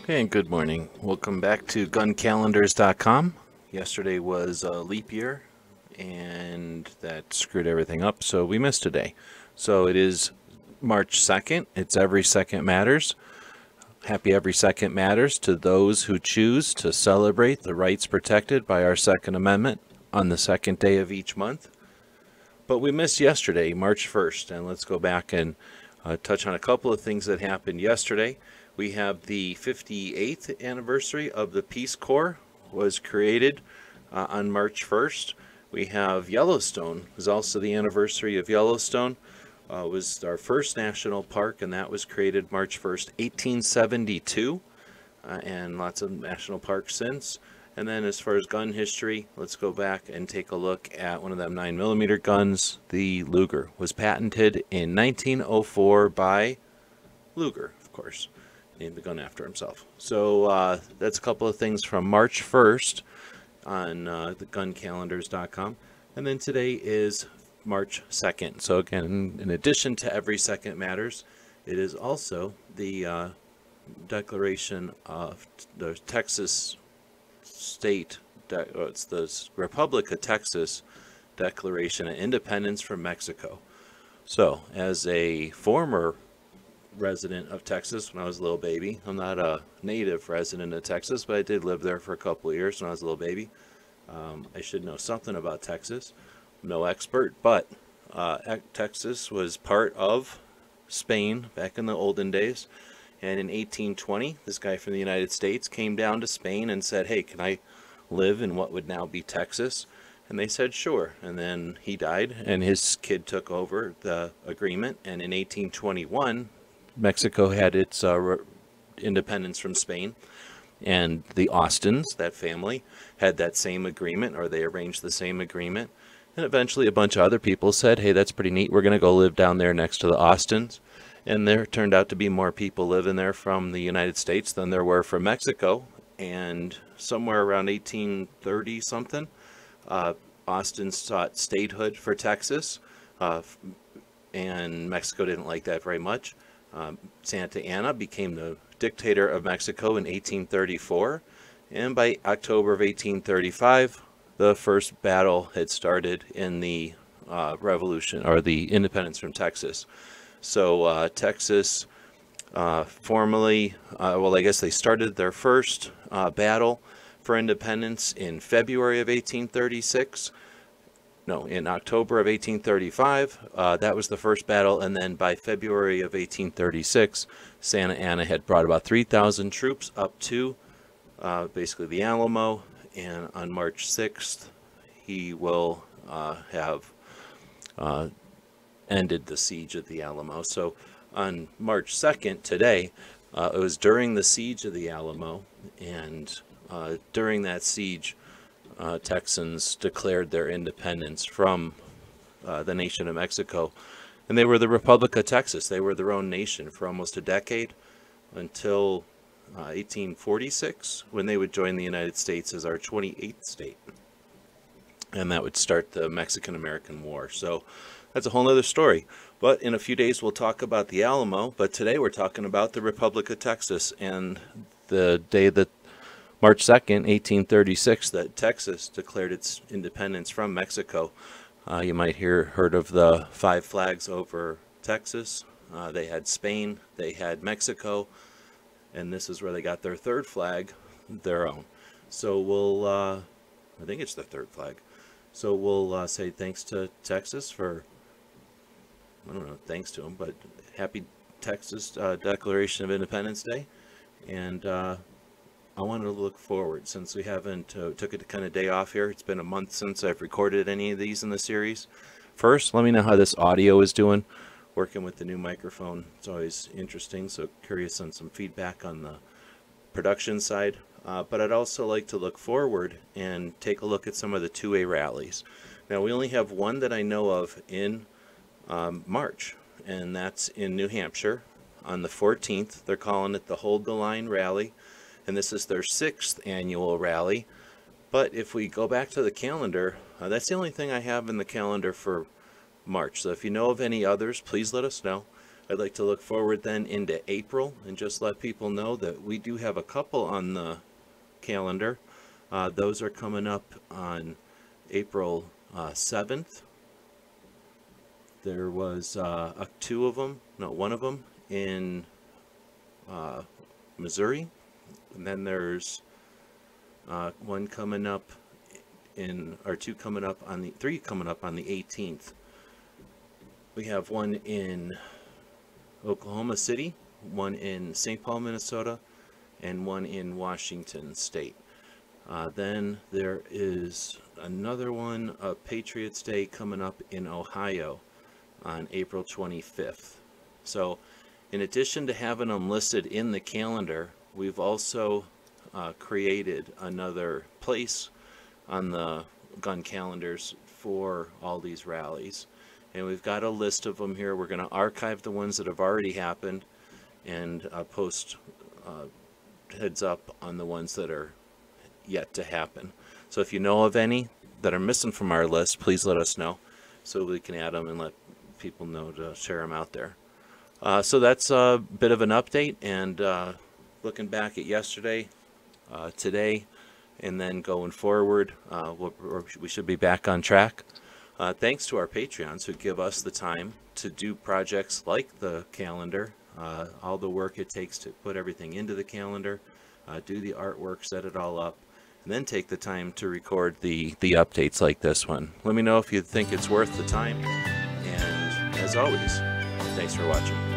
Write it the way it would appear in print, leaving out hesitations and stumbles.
Okay, and good morning. Welcome back to guncalendars.com. Yesterday was a leap year, and that screwed everything up, so we missed a day. So it is March 2nd. It's Every Second Matters. Happy Every Second Matters to those who choose to celebrate the rights protected by our Second Amendment on the second day of each month. But we missed yesterday, March 1st, and let's go back and touch on a couple of things that happened yesterday. We have the 58th anniversary of the Peace Corps was created on March 1st. We have Yellowstone, was also the anniversary of Yellowstone. Was our first national park, and that was created March 1st, 1872, and lots of national parks since. And then as far as gun history, let's go back and take a look at one of them 9mm guns. The Luger was patented in 1904 by Lugar, of course. Named the gun after himself. So that's a couple of things from March 1st on the guncalendars.com. And then today is March 2nd. So again, in addition to Every Second Matters, it is also the declaration of the Texas state, it's the Republic of Texas Declaration of Independence from Mexico. So as a former resident of Texas when I was a little baby. I'm not a native resident of Texas, but I did live there for a couple of years when I was a little baby. I should know something about Texas. I'm no expert, but Texas was part of Spain back in the olden days. And in 1820, this guy from the United States came down to Spain and said, hey, can I live in what would now be Texas? And they said, sure. And then he died, and his kid took over the agreement. And in 1821, Mexico had its independence from Spain, and the Austins, that family, had that same agreement, or they arranged the same agreement. And eventually a bunch of other people said, hey, that's pretty neat, we're going to go live down there next to the Austins. And there turned out to be more people living there from the United States than there were from Mexico. And somewhere around 1830 something, Austin sought statehood for Texas, and Mexico didn't like that very much. Santa Anna became the Dictator of Mexico in 1834, and by October of 1835, the first battle had started in the revolution, or the independence from Texas. So Texas formally, well, I guess they started their first battle for independence in February of 1836. No, in October of 1835, that was the first battle, and then by February of 1836, Santa Anna had brought about 3,000 troops up to basically the Alamo, and on March 6th, he will have ended the siege of the Alamo. So on March 2nd, today, it was during the siege of the Alamo, and during that siege, Texans declared their independence from the nation of Mexico, and they were the Republic of Texas. They were their own nation for almost a decade, until 1846, when they would join the United States as our 28th state, and that would start the Mexican-American War. So that's a whole other story. But in a few days we'll talk about the Alamo, but today we're talking about the Republic of Texas, and the day that March 2nd, 1836, that Texas declared its independence from Mexico. You might heard of the 5 flags over Texas. They had Spain, they had Mexico, and this is where they got their 3rd flag, their own. So we'll, I think it's the 3rd flag. So we'll say thanks to Texas for, I don't know, thanks to them, but happy Texas Declaration of Independence Day. And I wanted to look forward, since we haven't took a kind of day off here. It's been a month since I've recorded any of these in the series. First, let me know how this audio is doing. Working with the new microphone, it's always interesting, so curious on some feedback on the production side. But I'd also like to look forward and take a look at some of the 2A rallies. Now, we only have one that I know of in March, and that's in New Hampshire on the 14th. They're calling it the Hold the Line Rally, and this is their 6th annual rally. But if we go back to the calendar, that's the only thing I have in the calendar for March. So if you know of any others, please let us know. I'd like to look forward then into April and just let people know that we do have a couple on the calendar. Those are coming up on April 7th. There was one of them in Missouri, and then there's one coming up three coming up on the 18th. We have one in Oklahoma City, one in St. Paul, Minnesota, and one in Washington State. Then there is another one, Patriots Day, coming up in Ohio on April 25th. So in addition to having them listed in the calendar, we've also created another place on the gun calendars for all these rallies. And we've got a list of them here. We're going to archive the ones that have already happened and post heads up on the ones that are yet to happen. So if you know of any that are missing from our list, please let us know so we can add them and let people know to share them out there. So that's a bit of an update, and looking back at yesterday, today, and then going forward, we should be back on track. Thanks to our Patreons who give us the time to do projects like the calendar, all the work it takes to put everything into the calendar, do the artwork, set it all up, and then take the time to record the updates like this one. Let me know if you think it's worth the time, and as always, thanks for watching.